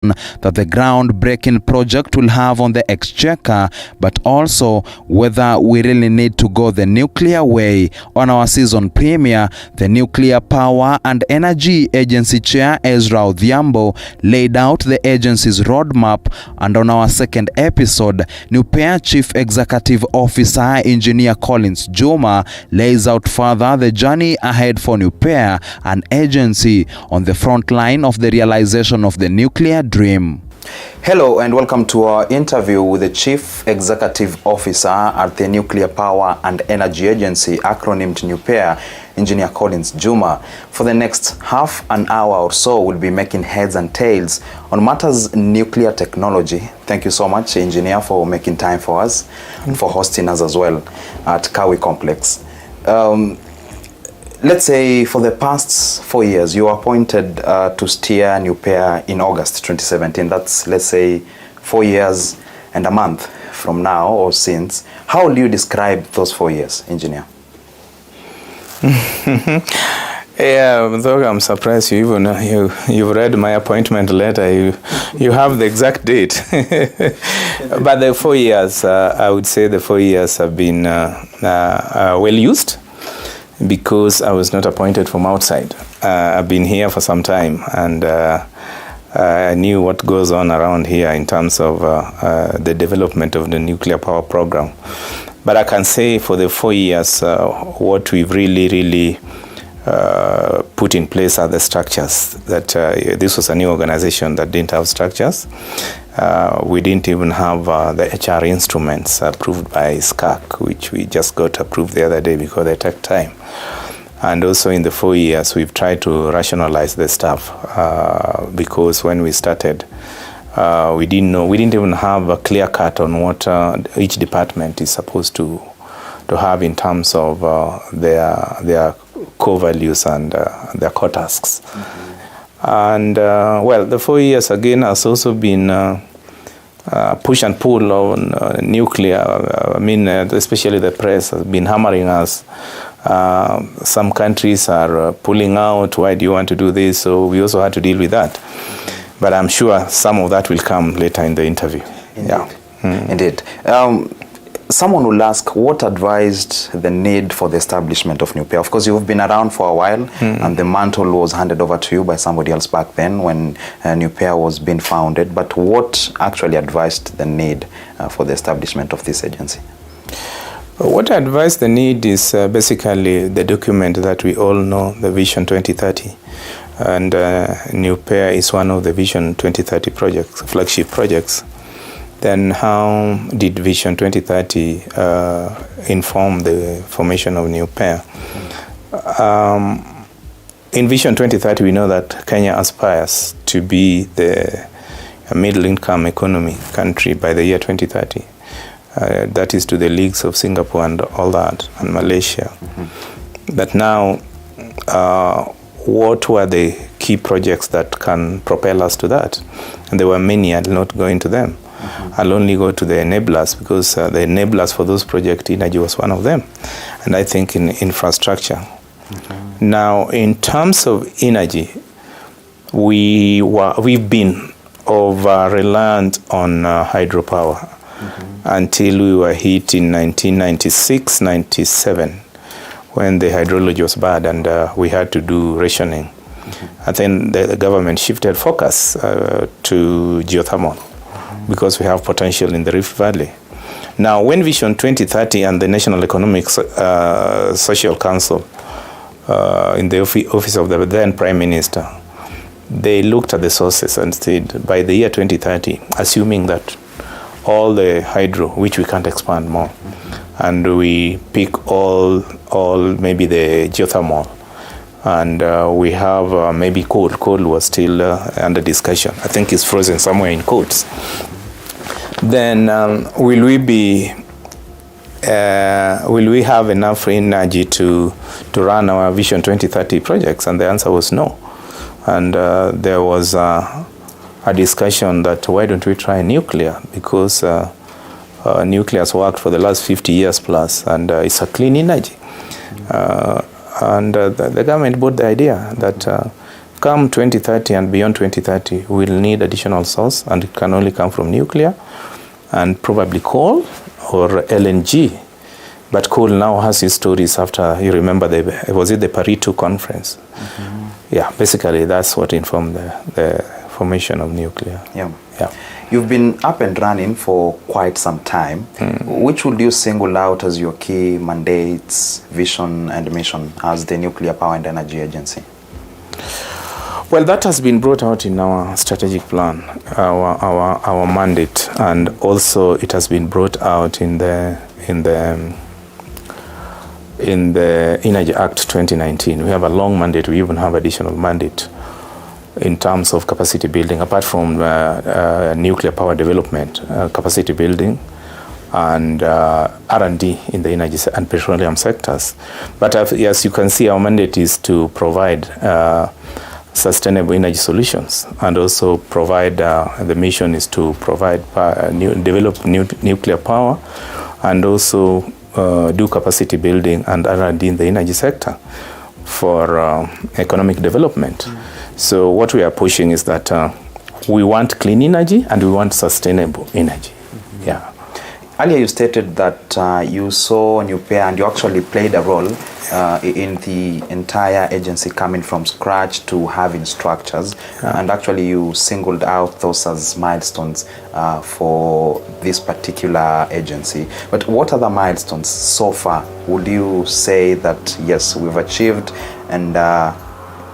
that the groundbreaking project will have on the exchequer, but also whether we really need to go the nuclear way. On our season premiere, the Nuclear Power and Energy Agency Chair Ezra Odhiambo laid out the agency's roadmap, and on our second episode, NUPEA Chief Executive Officer Engineer Collins Juma lays out further the journey ahead for NUPEA, an agency on the front line of the realization of the nuclear dream. Hello and welcome to our interview with the Chief Executive Officer at the Nuclear Power and Energy Agency, acronymed NUPEA, Engineer Collins Juma. For the next half an hour or so, we'll be making heads and tails on matters nuclear technology. Thank you so much, Engineer, for making time for us and for hosting us as well at Kawi Complex. Let's say for the past 4 years, you were appointed to steer NUPEA in August 2017. That's, let's say, 4 years and a month from now or since. How will you describe those 4 years, Engineer? Yeah, though I'm surprised you've read my appointment letter. You have the exact date. But the 4 years, I would say the 4 years have been well used, because I was not appointed from outside. I've been here for some time, and I knew what goes on around here in terms of the development of the nuclear power program. But I can say for the 4 years, what we've really put in place are the structures. That this was a new organization that didn't have structures. We didn't even have the HR instruments approved by SCAC, which we just got approved the other day because they take time. And also in the 4 years, we've tried to rationalize the stuff because when we started, we didn't even have a clear cut on what each department is supposed to have in terms of their core values and their core tasks. And well, the 4 years again has also been push and pull on nuclear. I mean, especially the press has been hammering us. Some countries are pulling out. Why do you want to do this? So we also had to deal with that. But I'm sure some of that will come later in the interview. Indeed. Yeah. Indeed. Someone will ask, what advised the need for the establishment of NUPEA? Of course, you've been around for a while, and the mantle was handed over to you by somebody else back then when NUPEA was being founded. But what actually advised the need for the establishment of this agency? What advised the need is basically the document that we all know, the Vision 2030. And NUPEA is one of the Vision 2030 projects, flagship projects. Then how did Vision 2030 inform the formation of NUPEA? In Vision 2030, we know that Kenya aspires to be the middle-income economy country by the year 2030. That is to the leagues of Singapore and all that, and Malaysia. But now, what were the key projects that can propel us to that? And there were many. I'll not go into them. I'll only go to the enablers, because the enablers for those projects, energy was one of them. And I think in infrastructure. Now, in terms of energy, we've been over-reliant on hydropower until we were hit in 1996-97, when the hydrology was bad and we had to do rationing. And then the government shifted focus to geothermal, because we have potential in the Rift Valley. Now, when Vision 2030 and the National Economic Social Council, in the office of the then Prime Minister, they looked at the sources and said, by the year 2030, assuming that all the hydro, which we can't expand more, and we pick all maybe the geothermal, and we have maybe coal. Coal was still under discussion. I think it's frozen somewhere in courts. Then will we have enough energy to run our Vision 2030 projects? And the answer was no. And there was a discussion that why don't we try nuclear, because nuclear has worked for the last 50 years plus, and it's a clean energy. And the government bought the idea that come 2030 and beyond 2030, we'll need additional source, and it can only come from nuclear and probably coal or LNG. But coal now has its stories after, you remember, was it the Paris 2 conference? Yeah, basically that's what informed the formation of nuclear. Yeah. You've been up and running for quite some time. Which would you single out as your key mandates, vision and mission as the Nuclear Power and Energy Agency? Well, that has been brought out in our strategic plan, our mandate, and also it has been brought out in the Energy Act 2019. We have a long mandate. We even have additional mandate in terms of capacity building, apart from nuclear power development, capacity building, and R&D in the energy and petroleum sectors. But as you can see, our mandate is to provide sustainable energy solutions, and also provide, the mission is to provide, develop nuclear power, and also do capacity building and R&D in the energy sector for economic development. So what we are pushing is that we want clean energy and we want sustainable energy. Yeah. Earlier you stated that you saw NUPEA and you actually played a role in the entire agency coming from scratch to having structures, and actually you singled out those as milestones for this particular agency. But what are the milestones so far would you say that yes, we've achieved and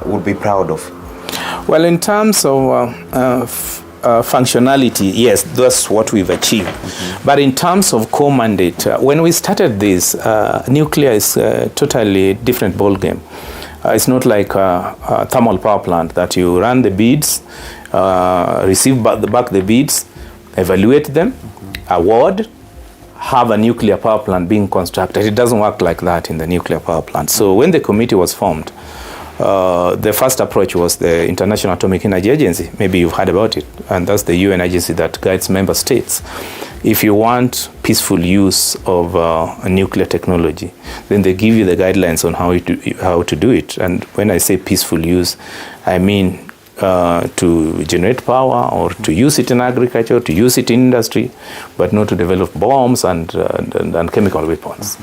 would be proud of? Well, in terms of functionality, yes, that's what we've achieved. But in terms of core mandate, when we started this, nuclear is a totally different ballgame. It's not like a thermal power plant that you run the bids, receive back the bids, evaluate them, award, have a nuclear power plant being constructed. It doesn't work like that in the nuclear power plant. So when the committee was formed, the first approach was the International Atomic Energy Agency. Maybe you've heard about it, and that's the UN agency that guides member states. If you want peaceful use of nuclear technology, then they give you the guidelines on how to do it. And when I say peaceful use, I mean to generate power, or to use it in agriculture, to use it in industry, but not to develop bombs and chemical weapons.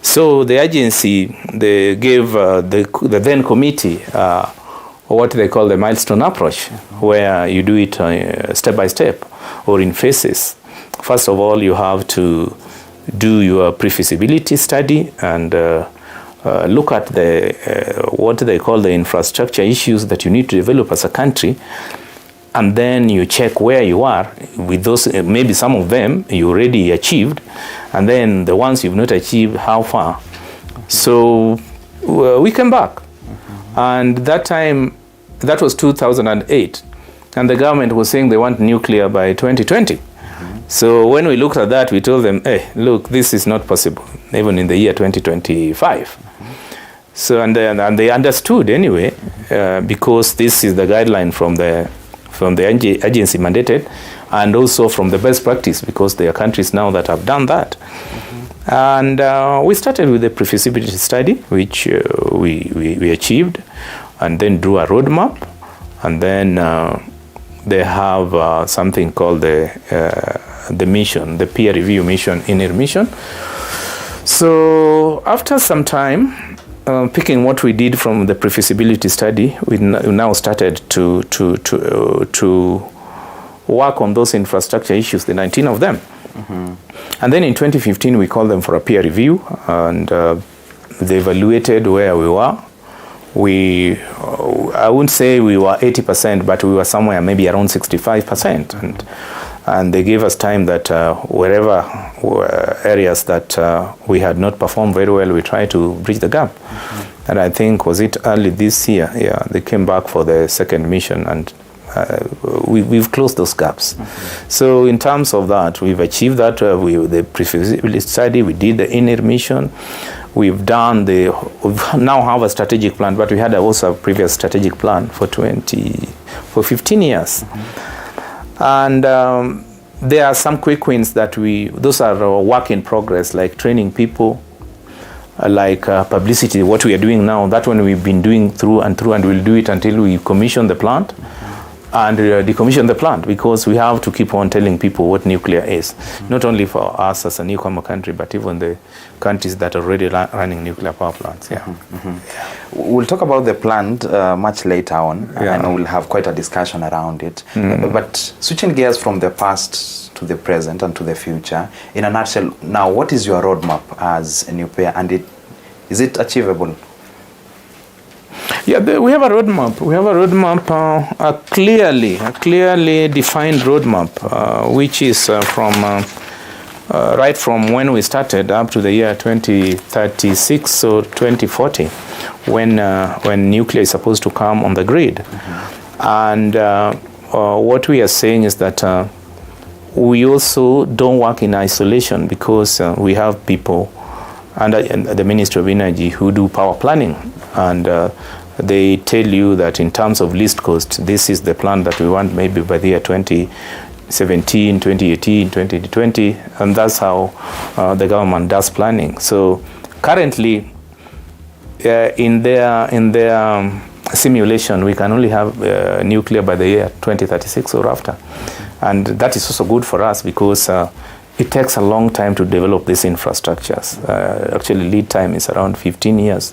So the agency, they gave the then committee what they call the Milestone Approach, where you do it step by step or in phases. First of all, you have to do your pre-feasibility study and look at what they call the infrastructure issues that you need to develop as a country. And then you check where you are with those, maybe some of them you already achieved, and then the ones you've not achieved, how far. So we came back, and that time, that was 2008, and the government was saying they want nuclear by 2020. So when we looked at that, we told them, hey, look, this is not possible, even in the year 2025. So, and they understood anyway, because this is the guideline from the agency mandated, and also from the best practice, because there are countries now that have done that. And we started with the pre-feasibility study, which we achieved, and then drew a roadmap, and then they have something called the mission, the peer review mission, inner mission. So after some time, picking what we did from the pre-feasibility study, we now started to work on those infrastructure issues, the 19 of them. And then in 2015, we called them for a peer review, and they evaluated where we were. I wouldn't say we were 80%, but we were somewhere maybe around 65%. And they gave us time that wherever areas that we had not performed very well, we tried to bridge the gap. And I think, was it early this year? Yeah, they came back for the second mission, and we've closed those gaps. So in terms of that, we've achieved that. The pre-feasibility study, we did the inner mission. We've now have a strategic plan, but we had also a previous strategic plan for 15 years. And there are some quick wins that those are work in progress, like training people, publicity, what we are doing now, that one we've been doing through and we'll do it until we commission the plant and decommission the plant, because we have to keep on telling people what nuclear is, not only for us as a newcomer country, but even the countries that are already running nuclear power plants. Yeah. We'll talk about the plant much later on, and we'll have quite a discussion around it. But switching gears from the past to the present and to the future, in a nutshell, now what is your roadmap as a NUPEA, and is it achievable? Yeah, we have a roadmap. We have a roadmap, a clearly defined roadmap, which is right from when we started up to the year 2036 or 2040, when nuclear is supposed to come on the grid. And what we are saying is that we also don't work in isolation, because we have people under the Ministry of Energy who do power planning, and they tell you that in terms of least cost, this is the plan that we want maybe by the year 2017, 2018, 2020, and that's how the government does planning. So currently, in their simulation, we can only have nuclear by the year 2036 or after, and that is also good for us, because it takes a long time to develop these infrastructures. Actually, lead time is around 15 years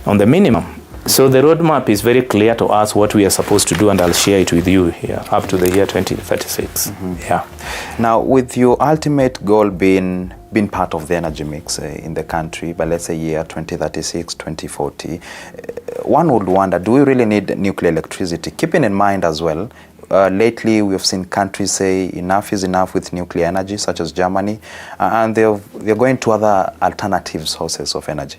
on the minimum. So the roadmap is very clear to us what we are supposed to do, and I'll share it with you here up to the year 2036. Yeah. Now, with your ultimate goal being part of the energy mix in the country by, let's say, year 2036, 2040, one would wonder, do we really need nuclear electricity? Keeping in mind as well, lately we have seen countries say enough is enough with nuclear energy, such as Germany, and they're going to other alternative sources of energy.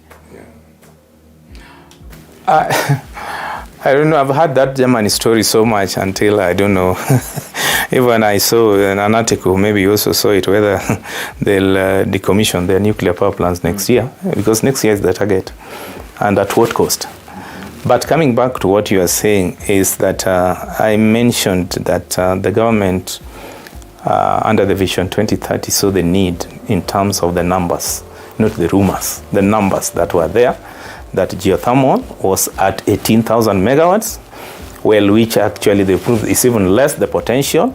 I don't know, I've heard that Germany story so much until, I don't know, even I saw an article, maybe you also saw it, whether they'll decommission their nuclear power plants next year, because next year is the target, and at what cost. But coming back to what you are saying is that I mentioned that the government under the Vision 2030 saw the need in terms of the numbers, not the rumors, the numbers that were there, that geothermal was at 18,000 megawatts, well, which actually they proved is even less the potential,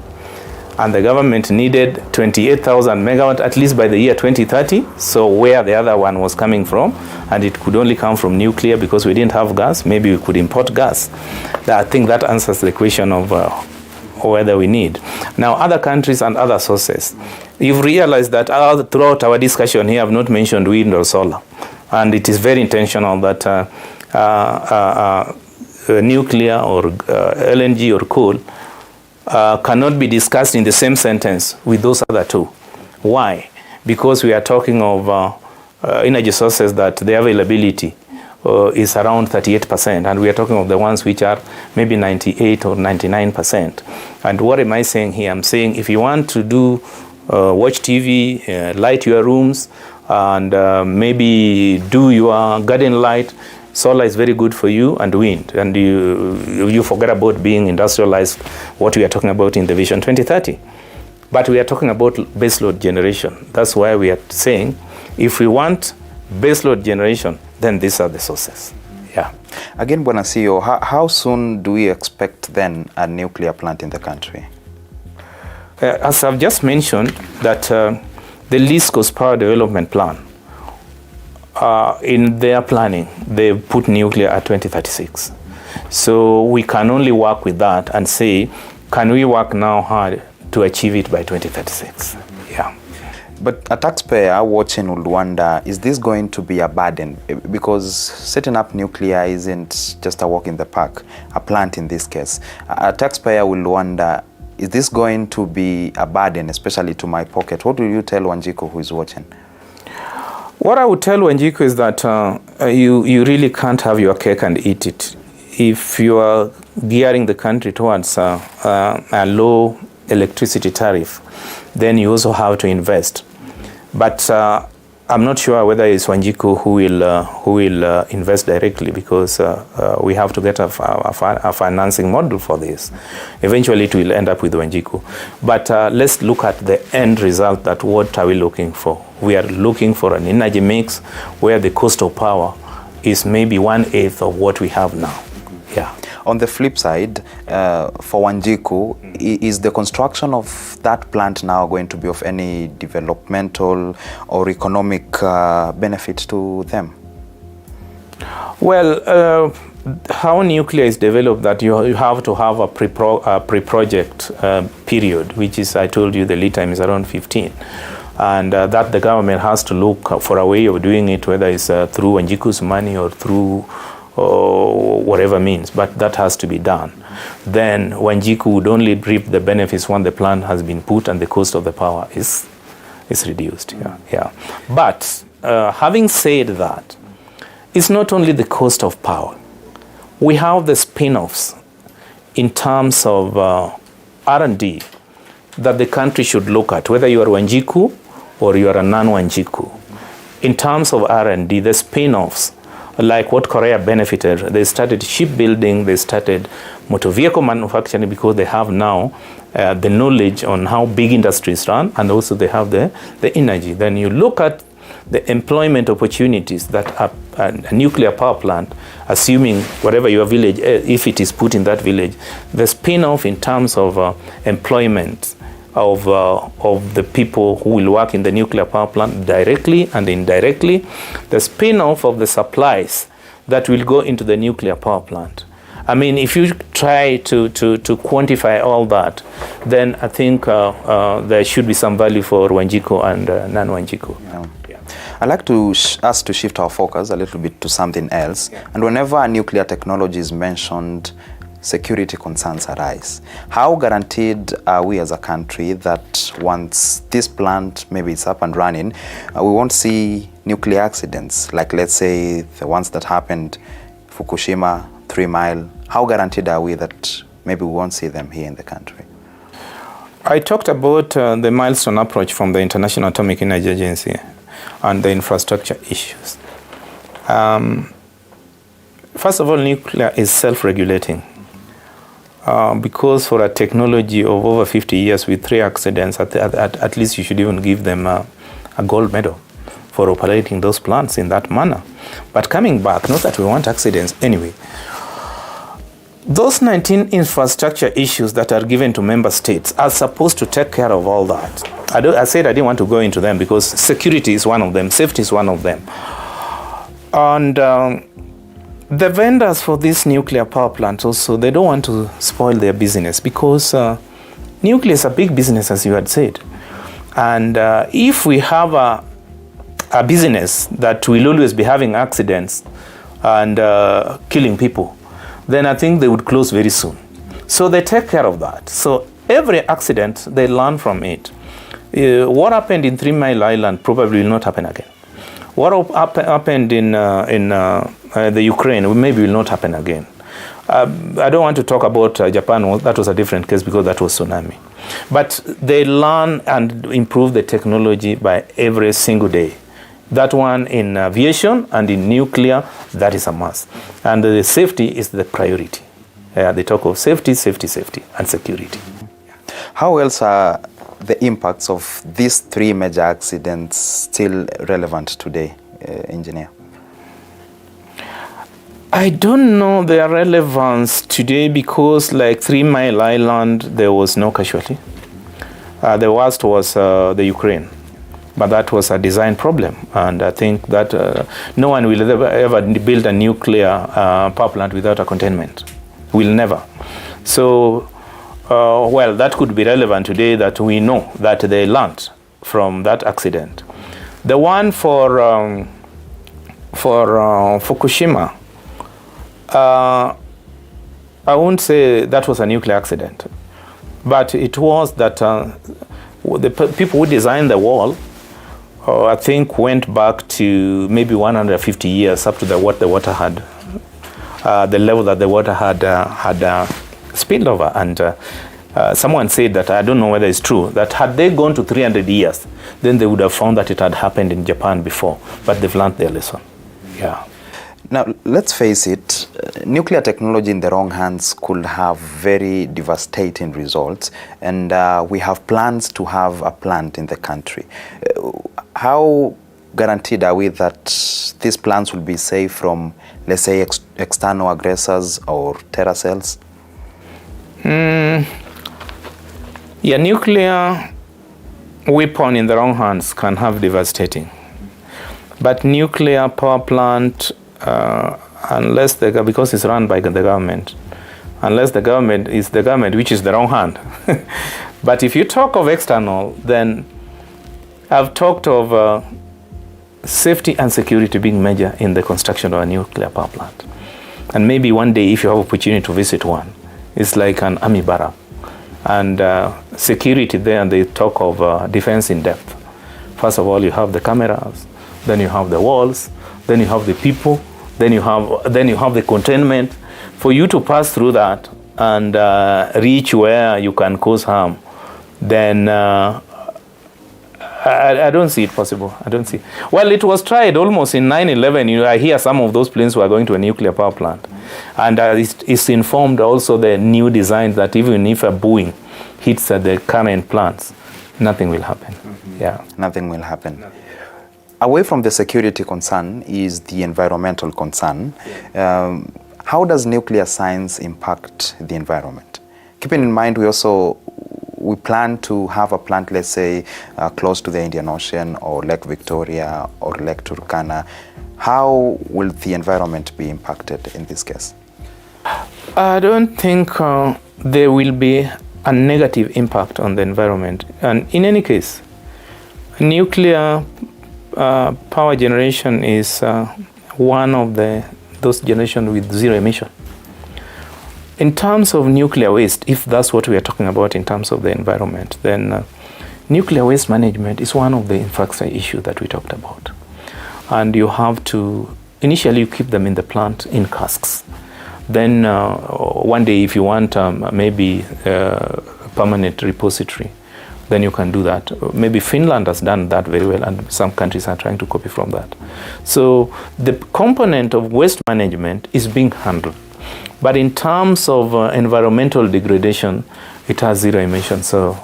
and the government needed 28,000 megawatts at least by the year 2030, so where the other one was coming from, and it could only come from nuclear because we didn't have gas, maybe we could import gas. I think that answers the question of whether we need. Now, other countries and other sources, you've realized that throughout our discussion here, I've not mentioned wind or solar. And it is very intentional that nuclear or LNG or coal cannot be discussed in the same sentence with those other two. Why? Because we are talking of energy sources that the availability is around 38%, and we are talking of the ones which are maybe 98 or 99%. And what am I saying here? I'm saying if you want to do watch TV, light your rooms, and maybe do your garden light, solar is very good for you, and wind. And you forget about being industrialized, what we are talking about in the Vision 2030. But we are talking about baseload generation. That's why we are saying if we want baseload generation, then these are the sources. Yeah. Again, Bwana CEO, how soon do we expect then a nuclear plant in the country? As I've just mentioned, that the least cost power development plan, in their planning, they put nuclear at 2036. So we can only work with that and say, can we work now hard to achieve it by 2036? Yeah. But a taxpayer watching would wonder, is this going to be a burden? Because setting up nuclear isn't just a walk in the park, a plant in this case. A taxpayer will wonder, is this going to be a burden, especially to my pocket? What will you tell Wanjiku who is watching? What I would tell Wanjiku is that you really can't have your cake and eat it. If you are gearing the country towards a low electricity tariff, then you also have to invest. But I'm not sure whether it's Wanjiku who will invest directly, because we have to get a financing model for this. Eventually, it will end up with Wanjiku. But let's look at the end result. That what are we looking for? We are looking for an energy mix where the cost of power is maybe 1/8 of what we have now. Yeah. On the flip side, for Wanjiku, is the construction of that plant now going to be of any developmental or economic benefit to them? Well, how nuclear is developed, that you have to have a pre-project period, which is, I told you, the lead time is around 15. And that the government has to look for a way of doing it, whether it's through Wanjiku's money or through whatever means, but that has to be done. Then Wanjiku would only reap the benefits when the plant has been put and the cost of the power is reduced. Yeah. But having said that, it's not only the cost of power. We have the spin-offs in terms of R&D that the country should look at, whether you are Wanjiku or you are a non-Wanjiku. In terms of R&D, the spin-offs, like what Korea benefited, they started shipbuilding, they started motor vehicle manufacturing, because they have now the knowledge on how big industries run, and also they have the energy. Then you look at the employment opportunities that a nuclear power plant, assuming whatever your village, if it is put in that village, the spin-off in terms of employment of the people who will work in the nuclear power plant directly and indirectly, the spin-off of the supplies that will go into the nuclear power plant. I mean, if you try to quantify all that, then I think there should be some value for Wanjiku and non-Wanjiku. Yeah. I'd like to us to shift our focus a little bit to something else. Yeah. And whenever a nuclear technology is mentioned, security concerns arise. How guaranteed are we as a country that once this plant maybe it's up and running, we won't see nuclear accidents, like let's say the ones that happened Fukushima, 3 Mile? How guaranteed are we that maybe we won't see them here in the country? I talked about the Milestone Approach from the International Atomic Energy Agency and the infrastructure issues. First of all, nuclear is self-regulating. Because for a technology of over 50 years with 3 accidents, at least you should even give them a gold medal for operating those plants in that manner. But coming back, not that we want accidents anyway, those 19 infrastructure issues that are given to member states are supposed to take care of all that. I said I didn't want to go into them because security is one of them, safety is one of them. And the vendors for these nuclear power plants also, they don't want to spoil their business, because nuclear is a big business, as you had said. And if we have a business that will always be having accidents and killing people, then I think they would close very soon. So they take care of that. So every accident, they learn from it. What happened in 3 Mile Island probably will not happen again. What happened in the Ukraine maybe will not happen again. I don't want to talk about Japan. That was a different case because that was tsunami. But they learn and improve the technology by every single day. That one in aviation and in nuclear, that is a must. And the safety is the priority. They talk of safety, and security. How else are the impacts of these 3 major accidents still relevant today, engineer? I don't know their relevance today because, like 3 Mile Island, there was no casualty. The worst was the Ukraine, but that was a design problem. And I think that no one will ever build a nuclear power plant without a containment. Will never. So, well, that could be relevant today, that we know that they learned from that accident. The one for Fukushima, I won't say that was a nuclear accident, but it was that the people who designed the wall, I think, went back to maybe 150 years up to what the water had, the level that the water had spilled over, and Someone said that, I don't know whether it's true, that had they gone to 300 years, then they would have found that it had happened in Japan before, but they've learned their lesson. Yeah. Now, let's face it, nuclear technology in the wrong hands could have very devastating results, and we have plans to have a plant in the country. How guaranteed are we that these plants will be safe from, let's say, external aggressors or terror cells? Yeah, nuclear weapon in the wrong hands can have devastating. But nuclear power plant, unless because it's run by the government, unless the government is the government, which is the wrong hand. But if you talk of external, then I've talked of safety and security being major in the construction of a nuclear power plant. And maybe one day, if you have opportunity to visit one, it's like an army barrack. And security there, and they talk of defense in depth. First of all, you have the cameras, then you have the walls, then you have the people, then you have the containment. For you to pass through that and reach where you can cause harm, then I don't see it possible. I don't see. Well, it was tried almost in 9/11. I hear some of those planes were going to a nuclear power plant. And it's informed also the new design that even if a Boeing hits the current plants, nothing will happen. Yeah. Nothing will happen. Away from the security concern is the environmental concern. How does nuclear science impact the environment? Keeping in mind we plan to have a plant, let's say, close to the Indian Ocean or Lake Victoria or Lake Turkana. How will the environment be impacted in this case? I don't think there will be a negative impact on the environment. And in any case, nuclear power generation is one of those generations with zero emission. In terms of nuclear waste, if that's what we are talking about in terms of the environment, then nuclear waste management is one of the infrastructure issues that we talked about. And you have to, initially you keep them in the plant in casks. Then one day if you want maybe a permanent repository, then you can do that. Maybe Finland has done that very well, and some countries are trying to copy from that. So the component of waste management is being handled. But in terms of environmental degradation, it has zero emissions. So,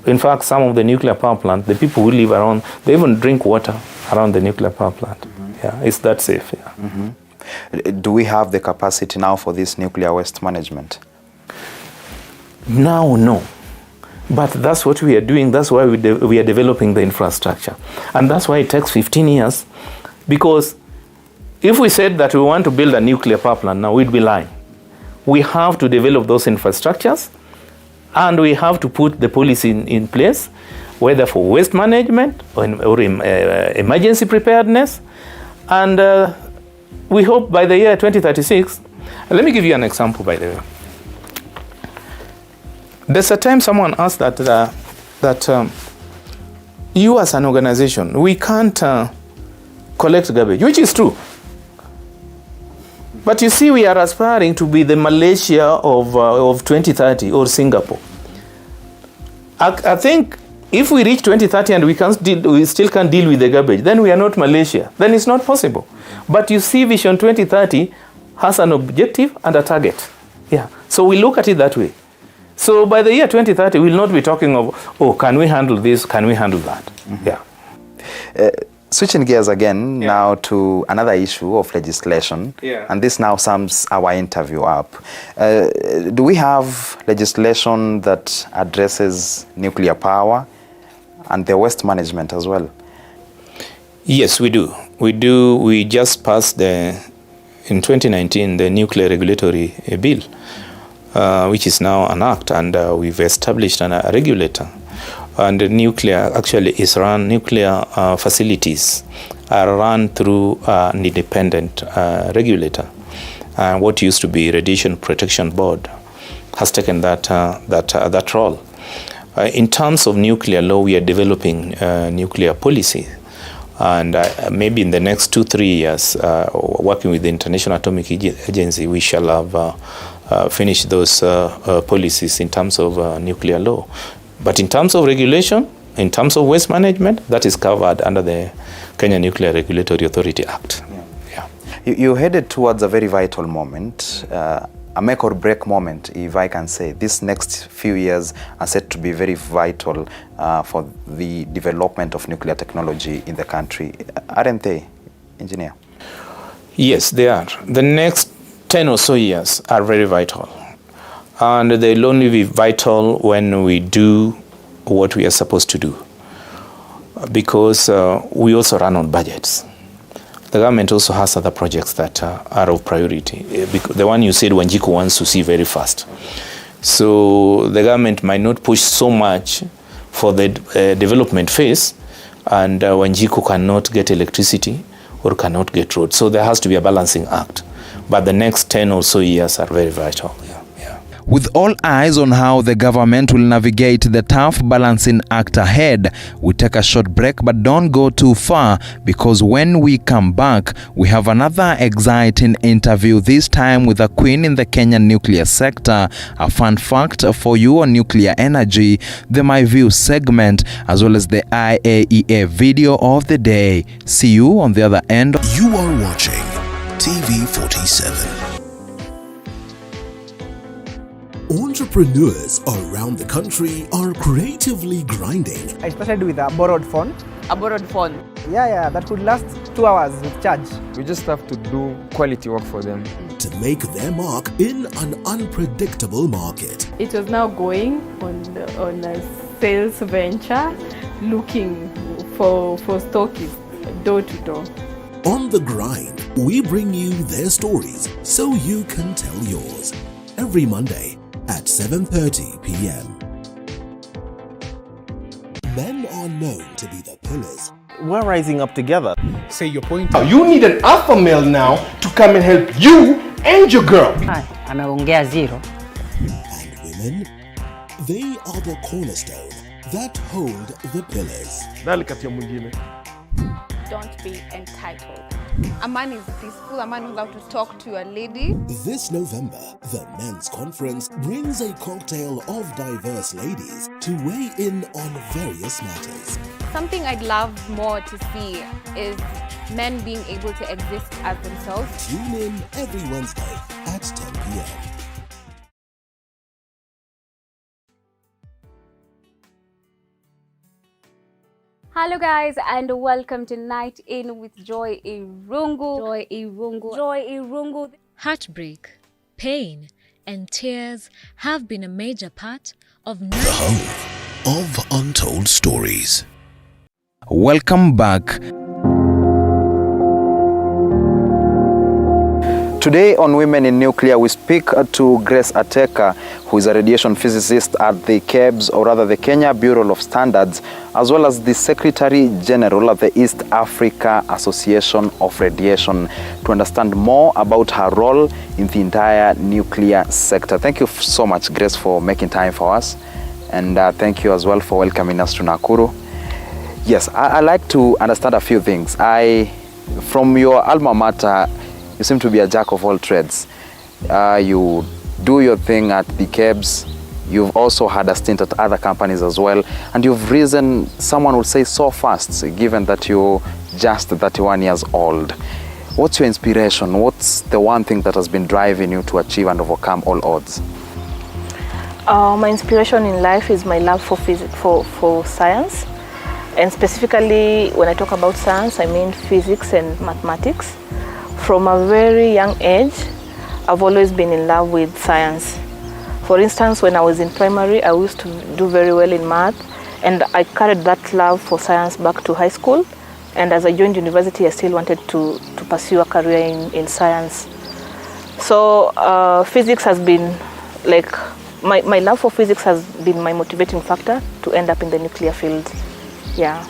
in fact, some of the nuclear power plant, the people who live around, they even drink water around the nuclear power plant. Yeah, it's that safe. Yeah. Do we have the capacity now for this nuclear waste management? Now, no. But that's what we are doing. That's why we are developing the infrastructure. And that's why it takes 15 years. Because if we said that we want to build a nuclear power plant now, we'd be lying. We have to develop those infrastructures, and we have to put the policy in place, whether for waste management or emergency preparedness. And we hope by the year 2036, let me give you an example, by the way. There's a time someone asked that you as an organization, we can't collect garbage, which is true. But you see, we are aspiring to be the Malaysia of 2030 or Singapore. I think if we reach 2030 and we still can't deal with the garbage, then we are not Malaysia. Then it's not possible. But you see, Vision 2030 has an objective and a target. Yeah. So we look at it that way. So by the year 2030, we will not be talking of, oh, can we handle this? Can we handle that? Yeah. Switching gears again now to another issue of legislation, and this now sums our interview up. Do we have legislation that addresses nuclear power and the waste management as well? Yes, we do. We just passed in 2019 the Nuclear Regulatory Bill, which is now an act, and we've established a regulator. And the nuclear facilities are run through an independent regulator. What used to be Radiation Protection Board has taken that role. In terms of nuclear law, we are developing nuclear policy. And maybe in the next 2-3 years, working with the International Atomic Agency, we shall have finish those policies in terms of nuclear law. But in terms of regulation, in terms of waste management, that is covered under the Kenya Nuclear Regulatory Authority Act. You're headed towards a very vital moment, a make or break moment, if I can say. These next few years are set to be very vital for the development of nuclear technology in the country. Aren't they, Engineer? Yes, they are. The next 10 or so years are very vital. And they'll only be vital when we do what we are supposed to do. Because we also run on budgets. The government also has other projects that are of priority. The one you said Wanjiku wants to see very fast. So the government might not push so much for the development phase, and Wanjiku cannot get electricity or cannot get roads. So there has to be a balancing act. But the next 10 or so years are very vital. With all eyes on how the government will navigate the tough balancing act ahead, we take a short break, but don't go too far, because when we come back, we have another exciting interview, this time with a queen in the Kenyan nuclear sector, a fun fact for you on nuclear energy, the My View segment, as well as the IAEA video of the day. See you on the other end. You are watching TV47. Entrepreneurs around the country are creatively grinding. I started with a borrowed phone. A borrowed phone? Yeah, that could last 2 hours with charge. We just have to do quality work for them. To make their mark in an unpredictable market. It was now going on a sales venture, looking for stockists door to door. On the grind, we bring you their stories so you can tell yours. Every Monday at 7:30 p.m. Men are known to be the pillars. We're rising up together. Say your point. You need an alpha male now to come and help you and your girl. Anaongea zero. And women, they are the cornerstone that hold the pillars. Don't be entitled. A man is peaceful, a man knows how to talk to a lady. This November, the Men's Conference brings a cocktail of diverse ladies to weigh in on various matters. Something I'd love more to see is men being able to exist as themselves. Tune in every Wednesday at 10 p.m. Hello guys, and welcome to Night In with Joy Irungu. Joy Irungu. Heartbreak, pain, and tears have been a major part of the home of untold stories. Welcome back. Today on Women in Nuclear, we speak to Grace Ateka, who is a radiation physicist at the KEBS, or rather the Kenya Bureau of Standards, as well as the Secretary General of the East Africa Association of Radiation, to understand more about her role in the entire nuclear sector. Thank you so much, Grace, for making time for us. And thank you as well for welcoming us to Nakuru. Yes, I like to understand a few things. From your alma mater, you seem to be a jack of all trades. You do your thing at the KEBS. You've also had a stint at other companies as well. And you've risen, someone would say, so fast, given that you're just 31 years old. What's your inspiration? What's the one thing that has been driving you to achieve and overcome all odds? My inspiration in life is my love for physics, for science. And specifically, when I talk about science, I mean physics and mathematics. From a very young age, I've always been in love with science. For instance, when I was in primary, I used to do very well in math, and I carried that love for science back to high school. And as I joined university, I still wanted to pursue a career in science. So physics has been like, my love for physics has been my motivating factor to end up in the nuclear field. Yeah.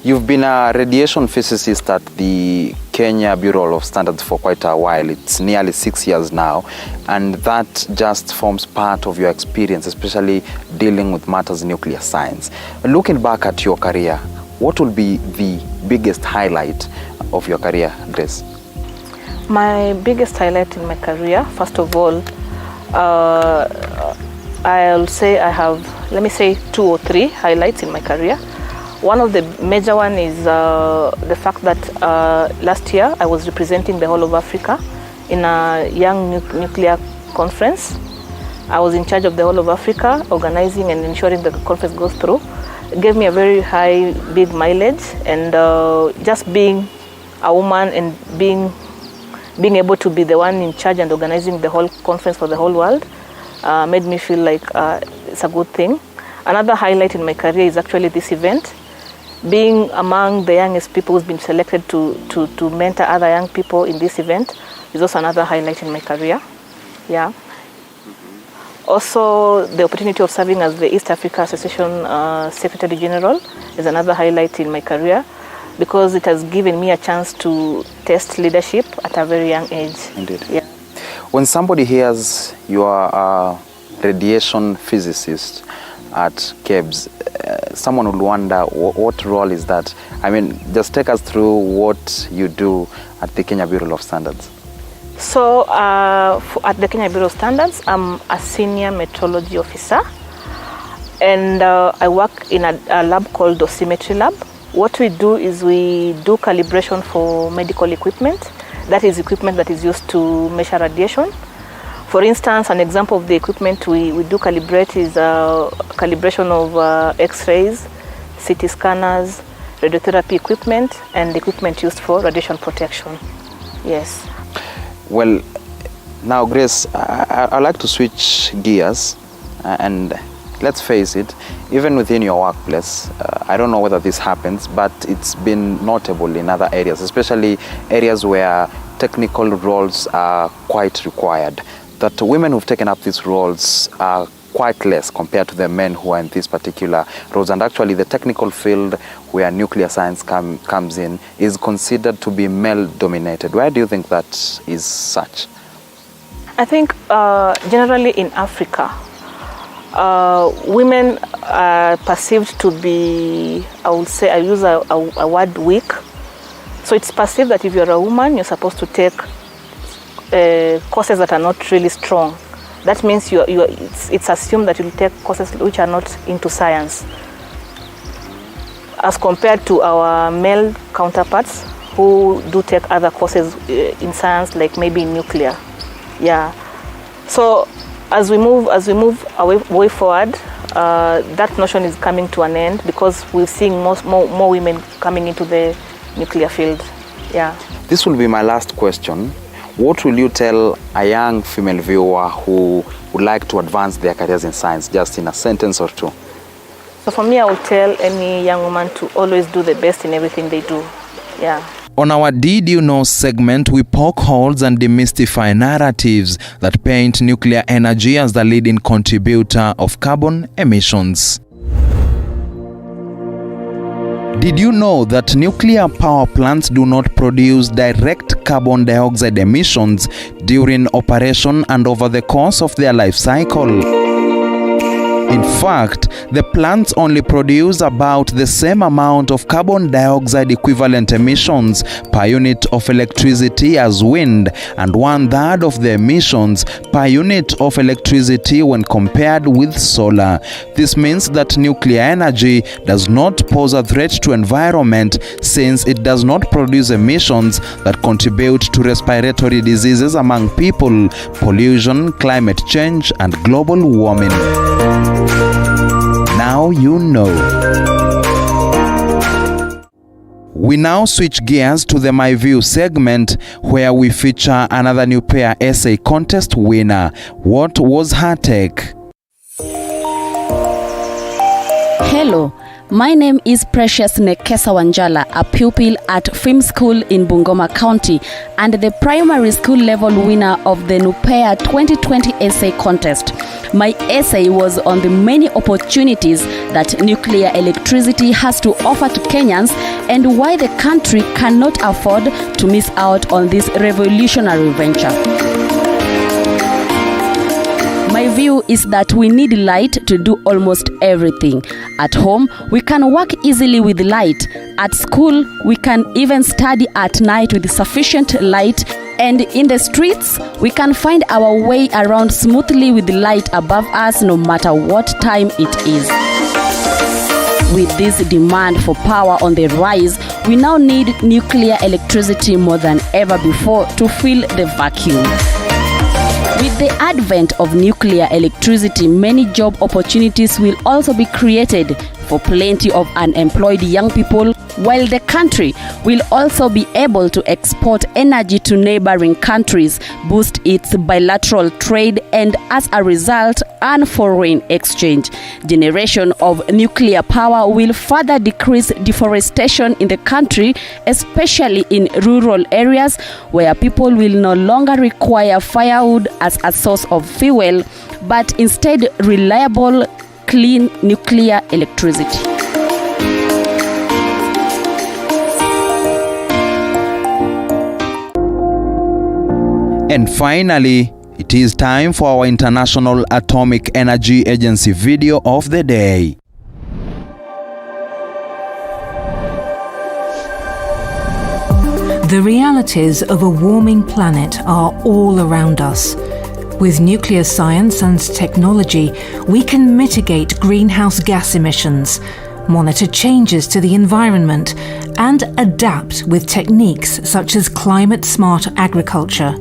You've been a radiation physicist at the Kenya Bureau of Standards for quite a while. It's nearly 6 years now, and that just forms part of your experience, especially dealing with matters in nuclear science. Looking back at your career, what will be the biggest highlight of your career, Grace? My biggest highlight in my career, first of all, I'll say I have, let me say 2 or 3 highlights in my career. One of the major one is the fact that last year I was representing the whole of Africa in a young nuclear conference. I was in charge of the whole of Africa, organizing and ensuring that the conference goes through. It gave me a very high, big mileage, and just being a woman and being able to be the one in charge and organizing the whole conference for the whole world made me feel like it's a good thing. Another highlight in my career is actually this event. Being among the youngest people who's been selected to mentor other young people in this event is also another highlight in my career. Yeah. Also, the opportunity of serving as the East Africa Association Secretary General is another highlight in my career, because it has given me a chance to test leadership at a very young age. Indeed. Yeah. When somebody hears you are a radiation physicist at KEBS, someone would wonder what role is that? I mean, just take us through what you do at the Kenya Bureau of Standards. So at the Kenya Bureau of Standards, I'm a senior metrology officer, and I work in a lab called dosimetry lab. What we do is we do calibration for medical equipment. That is equipment that is used to measure radiation. For instance, an example of the equipment we do calibrate is calibration of X-rays, CT scanners, radiotherapy equipment, and equipment used for radiation protection. Yes. Well, now Grace, I'd like to switch gears and let's face it, even within your workplace, I don't know whether this happens, but it's been notable in other areas, especially areas where technical roles are quite required, that women who've taken up these roles are quite less compared to the men who are in these particular roles. And actually the technical field where nuclear science comes in is considered to be male dominated. Why do you think that is such? I think generally in Africa, women are perceived to be, I would say, I use a word weak. So it's perceived that if you're a woman, you're supposed to take courses that are not really strong. That means it's assumed that you'll take courses which are not into science, as compared to our male counterparts who do take other courses in science, like maybe in nuclear. Yeah. So as we move way forward, that notion is coming to an end, because we're seeing more women coming into the nuclear field. Yeah. This will be my last question. What will you tell a young female viewer who would like to advance their careers in science, just in a sentence or two? So for me, I would tell any young woman to always do the best in everything they do. Yeah. On our Did You Know segment, we poke holes and demystify narratives that paint nuclear energy as the leading contributor of carbon emissions. Did you know that nuclear power plants do not produce direct carbon dioxide emissions during operation and over the course of their life cycle? In fact, the plants only produce about the same amount of carbon dioxide equivalent emissions per unit of electricity as wind, and 1/3 of the emissions per unit of electricity when compared with solar. This means that nuclear energy does not pose a threat to environment, since it does not produce emissions that contribute to respiratory diseases among people, pollution, climate change, and global warming. Now you know. We now switch gears to the My View segment, where we feature another NUPEA essay contest winner. What was her take? Hello, my name is Precious Nekesa Wanjala, a pupil at Film School in Bungoma County and the primary school level winner of the NUPEA 2020 essay contest. My essay was on the many opportunities that nuclear electricity has to offer to Kenyans and why the country cannot afford to miss out on this revolutionary venture. My view is that we need light to do almost everything. At home, we can work easily with light. At school, we can even study at night with sufficient light. And in the streets, we can find our way around smoothly with light above us no matter what time it is. With this demand for power on the rise, we now need nuclear electricity more than ever before to fill the vacuum. With the advent of nuclear electricity, many job opportunities will also be created for plenty of unemployed young people, while the country will also be able to export energy to neighboring countries, boost its bilateral trade, and as a result, earn foreign exchange. Generation of nuclear power will further decrease deforestation in the country, especially in rural areas where people will no longer require firewood as a source of fuel, but instead reliable, clean nuclear electricity. And finally, it is time for our International Atomic Energy Agency video of the day. The realities of a warming planet are all around us. With nuclear science and technology, we can mitigate greenhouse gas emissions, monitor changes to the environment, and adapt with techniques such as climate-smart agriculture.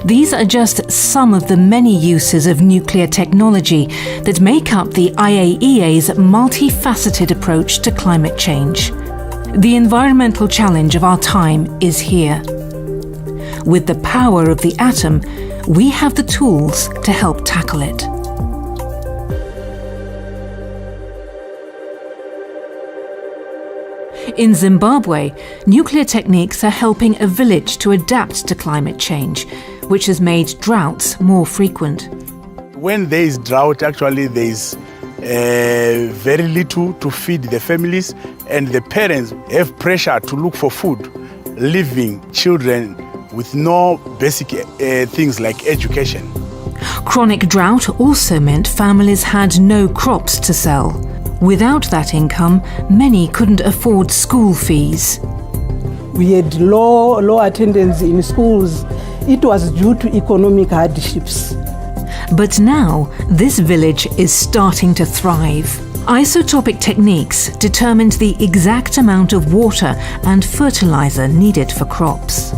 These are just some of the many uses of nuclear technology that make up the IAEA's multifaceted approach to climate change. The environmental challenge of our time is here. With the power of the atom, we have the tools to help tackle it. In Zimbabwe, nuclear techniques are helping a village to adapt to climate change, which has made droughts more frequent. When there is drought, actually there is very little to feed the families, and the parents have pressure to look for food, leaving children with no basic things like education. Chronic drought also meant families had no crops to sell. Without that income, many couldn't afford school fees. We had low attendance in schools. It was due to economic hardships. But now, this village is starting to thrive. Isotopic techniques determined the exact amount of water and fertilizer needed for crops.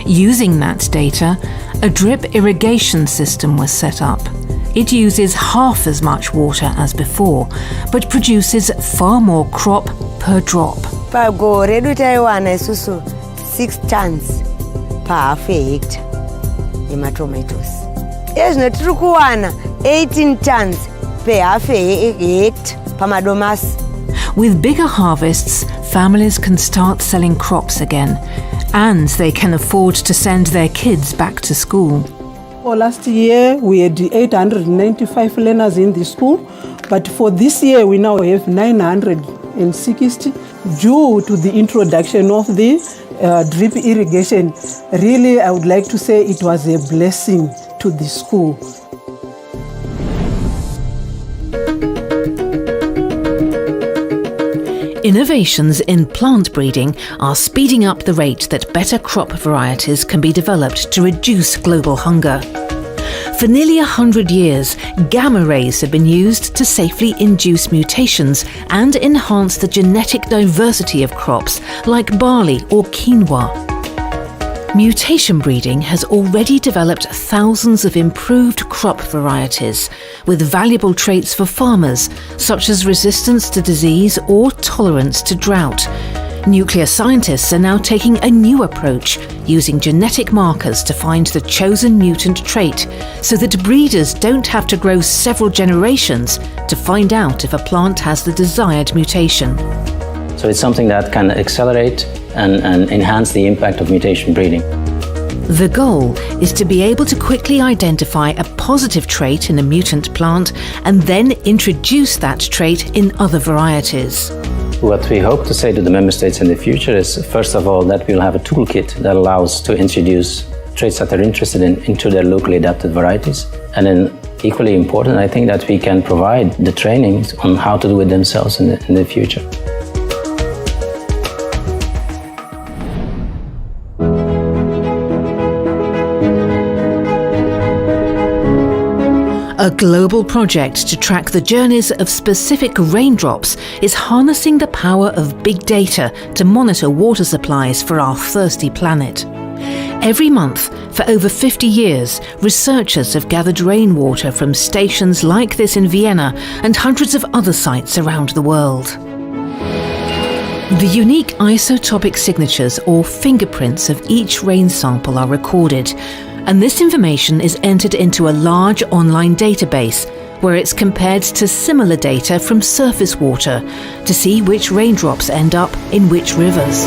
Using that data, a drip irrigation system was set up. It uses half as much water as before, but produces far more crop per drop. Pagore du Taiwan isusu 6 tons per half a hectare in tomatoes. Yes, not trukuana 18 tons per half a hectare per madomas. With bigger harvests, families can start selling crops again, and they can afford to send their kids back to school. For last year, we had 895 learners in the school, but for this year, we now have 960 due to the introduction of the drip irrigation. Really, I would like to say it was a blessing to the school. Innovations in plant breeding are speeding up the rate that better crop varieties can be developed to reduce global hunger. For nearly 100 years, gamma rays have been used to safely induce mutations and enhance the genetic diversity of crops like barley or quinoa. Mutation breeding has already developed thousands of improved crop varieties with valuable traits for farmers, such as resistance to disease or tolerance to drought. Nuclear scientists are now taking a new approach, using genetic markers to find the chosen mutant trait, so that breeders don't have to grow several generations to find out if a plant has the desired mutation. So it's something that can accelerate and enhance the impact of mutation breeding. The goal is to be able to quickly identify a positive trait in a mutant plant and then introduce that trait in other varieties. What we hope to say to the member states in the future is, first of all, that we'll have a toolkit that allows to introduce traits that they're interested in into their locally adapted varieties. And then, equally important, I think that we can provide the trainings on how to do it themselves in the future. A global project to track the journeys of specific raindrops is harnessing the power of big data to monitor water supplies for our thirsty planet. Every month, for over 50 years, researchers have gathered rainwater from stations like this in Vienna and hundreds of other sites around the world. The unique isotopic signatures or fingerprints of each rain sample are recorded, and this information is entered into a large online database where it's compared to similar data from surface water to see which raindrops end up in which rivers.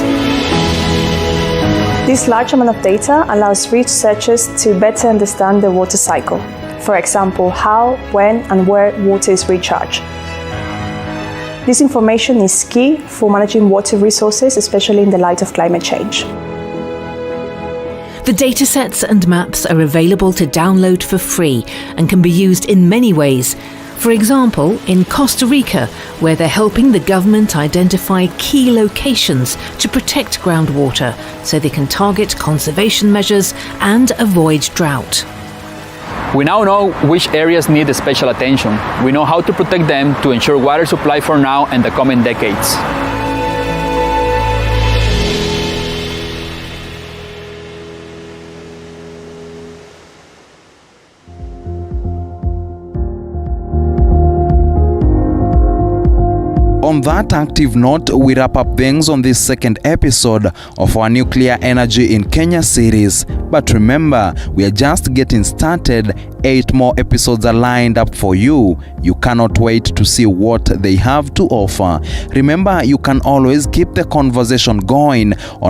This large amount of data allows researchers to better understand the water cycle. For example, how, when and where water is recharged. This information is key for managing water resources, especially in the light of climate change. The datasets and maps are available to download for free and can be used in many ways. For example, in Costa Rica, where they're helping the government identify key locations to protect groundwater so they can target conservation measures and avoid drought. We now know which areas need special attention. We know how to protect them to ensure water supply for now and the coming decades. On that active note, we wrap up things on this second episode of our Nuclear Energy in Kenya series. But remember, we are just getting started. 8 more episodes are lined up for you. You cannot wait to see what they have to offer. Remember, you can always keep the conversation going on